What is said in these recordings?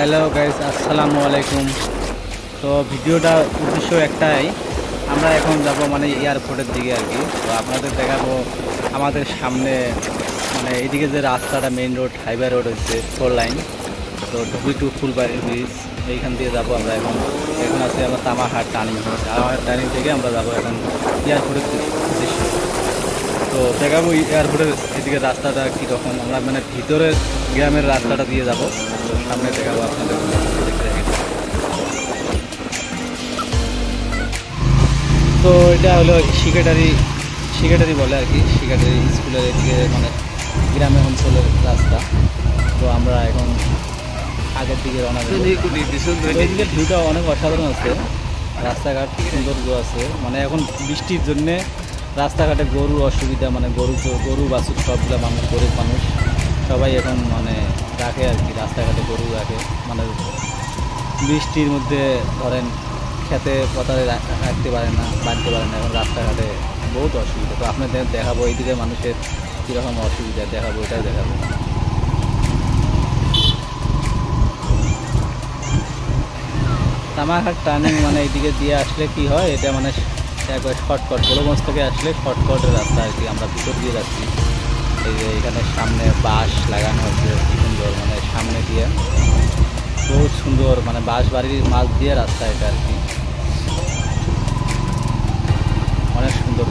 Hello guys, আসসালামু আলাইকুম। তো ভিডিওটা উদ্দেশ্য একটাই, আমরা এখন যাব মানে এয়ারপোর্টের দিকে আর কি। তো আপনাদের দেখাবো আমাদের সামনে মানে এদিকে যে রাস্তাটা মেইন রোড, হাইওয়ে রোড হচ্ছে 4 লাইন। তো ঢুবি টু ফুলবাড়ি ব্রিজ এইখান দিয়ে যাবো আমরা। এখন এখন আছে আমরা তামারহাট টার্নিং, তামারহাট টার্নিং থেকে আমরা যাবো এখন এয়ারপোর্টের উদ্দেশ্যে। তো দেখাবো এয়ারপোর্টের এদিকে রাস্তাটা কীরকম, আমরা মানে ভিতরের গ্রামের রাস্তাটা দিয়ে যাব। তো সামনে দেখাবো আপনাদের, দেখতে থাকেন। তো এটা হলো শিকাটারি বলে আর কি, শিকাটারি স্কুলের এদিকে মানে গ্রামের অঞ্চলের রাস্তা। তো আমরা এখন আগের দিকে রওনা দেবো। এদিকে ভিউটা অনেক অসাধারণ আছে, রাস্তাঘাট সৌন্দর্য আছে। মানে এখন বৃষ্টির জন্যে রাস্তাঘাটে গরুর অসুবিধা, মানে গরু বাছুর সবগুলো মানুষ, গরিব মানুষ সবাই এখন মানে রাখে আর কি, রাস্তাঘাটে গরু রাখে। মানে বৃষ্টির মধ্যে ধরেন খেতে পথারে রাখতে পারে না, বাঁধতে পারে না, এখন রাস্তাঘাটে বহুত অসুবিধা। তো আপনাদের দেখাবো এইদিকে মানুষের কীরকম অসুবিধা, দেখাবো, এটাই দেখাবো। তামারহাট টার্নিং মানে এইদিকে দিয়ে আসলে কি হয়, এটা মানে একবার শর্টকাট, গোলগঞ্জ থেকে আসলে শর্টকাটের রাস্তা আর কি। আমরা ভিতর দিয়ে যাচ্ছি, এই যে এখানে সামনে বাঁশ লাগানো হচ্ছে কি সুন্দর, মানে সামনে দিয়ে বহুত সুন্দর, মানে বাঁশ বাড়ির মাছ দিয়ে রাস্তা এটা আর কি, অনেক সুন্দর।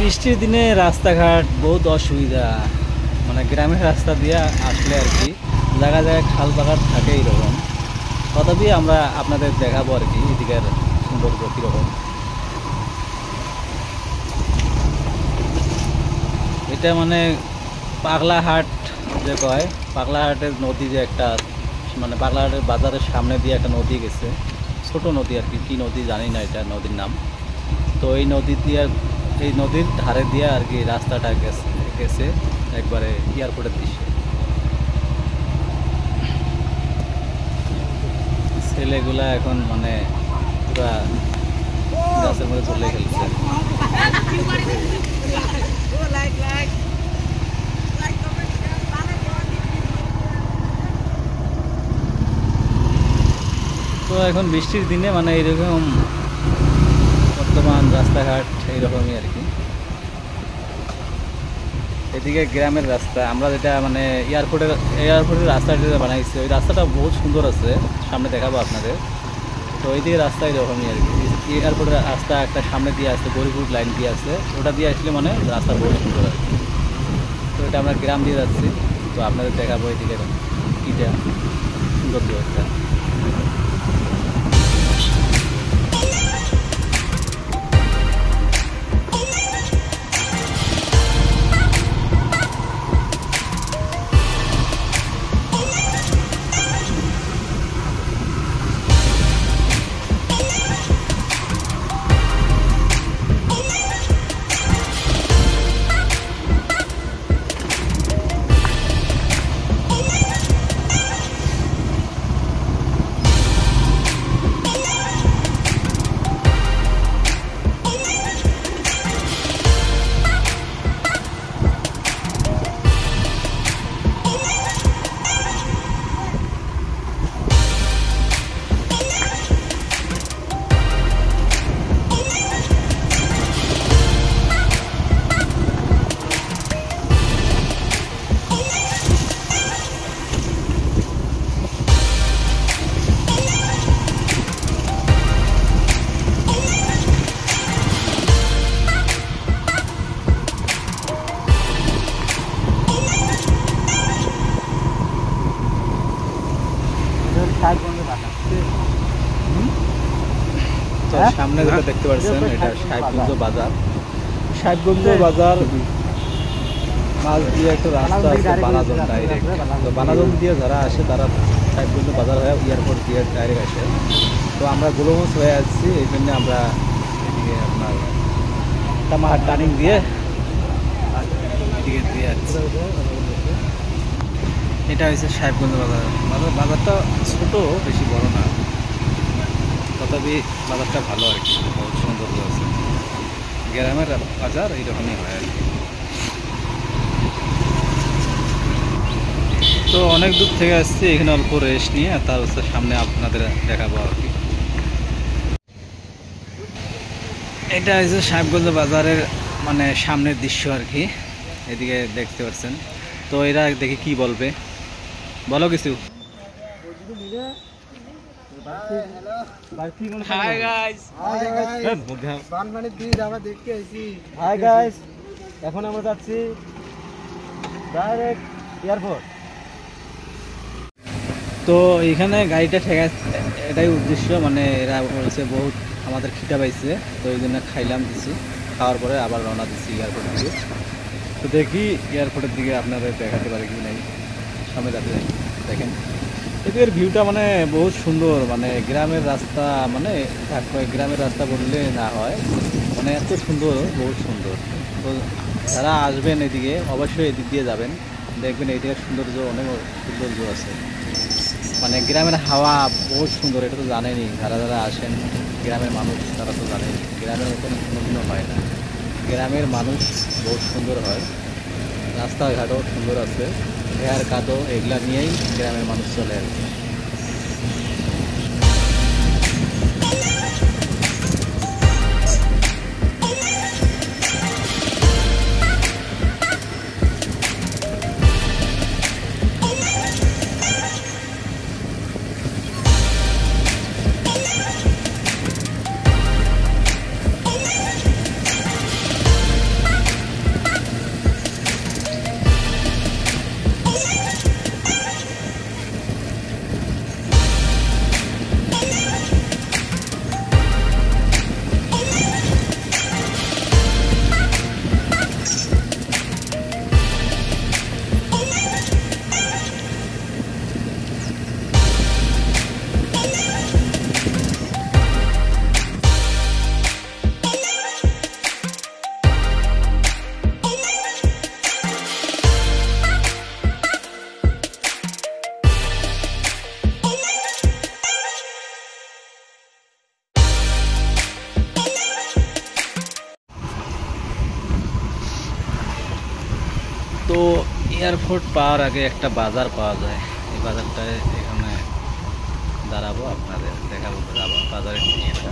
বৃষ্টির দিনে রাস্তাঘাট বহুত অসুবিধা, মানে গ্রামের রাস্তা দিয়ে আসলে আর কি জায়গায় জায়গায় খাল বাগার থাকে এইরকম। তথাপি আমরা আপনাদের দেখাবো আর কি এদিকের সৌন্দর্য কীরকম। এটা মানে পাগলাহাট যে কয়, পাগলাহাটের নদী যে একটা, মানে পাগলাহাটের বাজারের সামনে দিয়ে একটা নদী গেছে, ছোট নদী আর কি, কী নদী জানি না এটা নদীর নাম। তো এই নদী দিয়ে, এই নদীর ধারে দিয়ে আর কি রাস্তাটা গেছে একবারে এয়ারপোর্টের দৃশ্যে। ছেলেগুলা এখন মানে পুরা গাছের মধ্যে চলে খেলছে। তো এখন বৃষ্টির দিনে মানে এইরকম বর্তমান রাস্তাঘাট এইরকমই আর কি। এদিকে গ্রামের রাস্তা, আমরা যেটা মানে এয়ারপোর্টের রাস্তা যেটা বানাইছে, ওই রাস্তাটা বহুত সুন্দর আছে, সামনে দেখাবো আপনাদের। তো এইদিকে রাস্তা এরকমই আর কি, এয়ারপোর্টের রাস্তা একটা সামনে দিয়ে আসছে, গরিপুর লাইন দিয়ে আসছে, ওটা দিয়ে আসলে মানে রাস্তা বহুত সুন্দর আর কি। তো এটা আমরা গ্রাম দিয়ে যাচ্ছি, তো আপনাদের দেখাবো এদিকে কীটা সুন্দর ব্যবস্থা। তো সামনে যেটা দেখতে পাচ্ছেন এটা সাহেবগঞ্জ বাজার। সাহেবগঞ্জ বাজার মাছ দিয়ে একটা রাস্তা আছে বানাজন ডাইরেক্ট। তো বানাজন দিয়ে যারা আসে তারা সাহেবগঞ্জ বাজার হয়ে এয়ারপোর্ট দিয়ে ডাইরেক্ট আসে। তো আমরা গোলগঞ্জ হয়ে আসছি, এই জন্য আমরা এদিকে আপনার তামার টার্নিং দিয়ে এদিকে দিয়ে যাচ্ছে। এটা হচ্ছে সাহেবগঞ্জ বাজার। বাজারটা ছোট, বেশি বড় না, তথাপি বাজারটা ভালো আর কি, বহুত সুন্দর আছে। গ্রামের বাজার এইরকমই হয় আর কি। তো অনেক দূর থেকে আসছি, এখানে অল্প রেস্ট নিয়ে তার হচ্ছে সামনে আপনাদের দেখাবো আর কি। এটা হচ্ছে সাহেবগঞ্জ বাজারের মানে সামনের দৃশ্য আর কি, এদিকে দেখতে পাচ্ছেন। তো এরা দেখি কি বলবে, বলো কিছু। হাই গাইস, এখন আমরা যাচ্ছি ডাইরেক্ট এয়ারপোর্ট। তো এইখানে গাড়িটা ঠেকা, এটাই উদ্দেশ্য, মানে এরা বলছে বহুত আমাদের খিদা পাইছে, তো এই জন্য খাইলাম কিছু, খাওয়ার পরে আবার রওনা দিচ্ছি এয়ারপোর্টের দিকে। তো দেখি এয়ারপোর্টের দিকে আপনাদের দেখাতে পারে কি নাই, সামনে যাতে দেখেন। এদের ভিউটা মানে বহুত সুন্দর, মানে গ্রামের রাস্তা, মানে গ্রামের রাস্তা বললে না হয়, মানে এত সুন্দর, বহুত সুন্দর। তো যারা আসবেন এদিকে অবশ্যই এদিক দিয়ে যাবেন, দেখবেন এইদিকে সৌন্দর্য, অনেক সৌন্দর্য আছে। মানে গ্রামের হাওয়া বহুত সুন্দর, এটা তো জানেনই যারা যারা আসেন গ্রামের মানুষ, তারা তো জানেন গ্রামের মতন কোনোদিনও হয় না। গ্রামের মানুষ বহুত সুন্দর হয়, রাস্তাঘাটও সুন্দর আছে, হেয়ার কাদো এগুলা নিয়েই গ্রামের মানুষ চলে আর কি। তো এয়ারপোর্ট পাওয়ার আগে একটা বাজার পাওয়া যায়, এই বাজারটায় এখানে দাঁড়াবো, আপনাদের দেখাবো বাজারের দৃশ্যটা।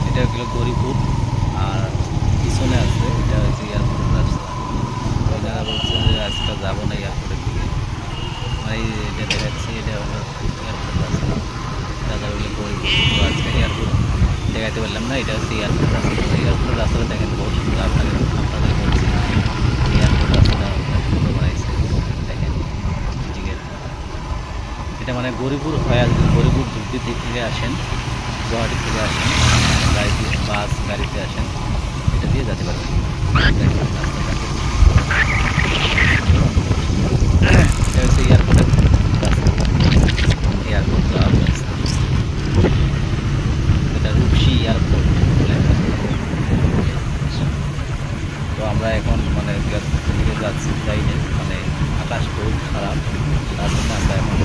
এটা হলো গরিপুর, আর পিছনে আছে এটা হচ্ছে এয়ারপোর্টের রাস্তা। তো যারা বলছে যে আজকে যাবো না এয়ারপোর্টের দিকে, ভাই এটা দেখাচ্ছি, এটা হলো এয়ারপোর্ট রাস্তা, দাদা হইলে গরিপুর। তো আজকে এয়ারপোর্ট দেখাতে পারলাম না, এটা হচ্ছে এয়ারপোর্ট রাস্তা। এয়ারপোর্ট রাস্তাটা দেখেন বহুত সুন্দর, আপনাদের বলছি এয়ারপোর্ট রাস্তাটা সুন্দর বানাইছে দেখেন। এটা মানে গরিপুর হয়ে, গরিপুর যুক্তির দিক থেকে আসেন, গুয়াহাটি থেকে আসেন, গাড়িতে বাস গাড়িতে আসেন, এটা দিয়ে যেতে পারবেন রাস্তাটা। এটা হচ্ছে এয়ারপোর্টের রাস্তা, এয়ারপোর্ট যাওয়ার রাস্তা, এটা রূপসী এয়ারপোর্ট। তো আমরা এখন মানে এয়ারপোর্টের দিকে যাচ্ছি ট্রেনে, মানে আকাশ বহুত খারাপ, তার জন্য আমরা এখন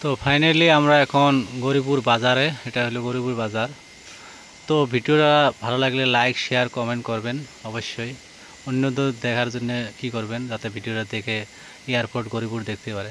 তো ফাইনালি আমরা এখন গরিপুর বাজারে, এটা হলো গরিপুর বাজার। তো ভিডিওটা ভালো লাগলে লাইক শেয়ার কমেন্ট করবেন অবশ্যই, অন্যদের দেখার জন্য কি করবেন যাতে ভিডিওটা দেখে এয়ারপোর্ট গরিপুর দেখতে পারে।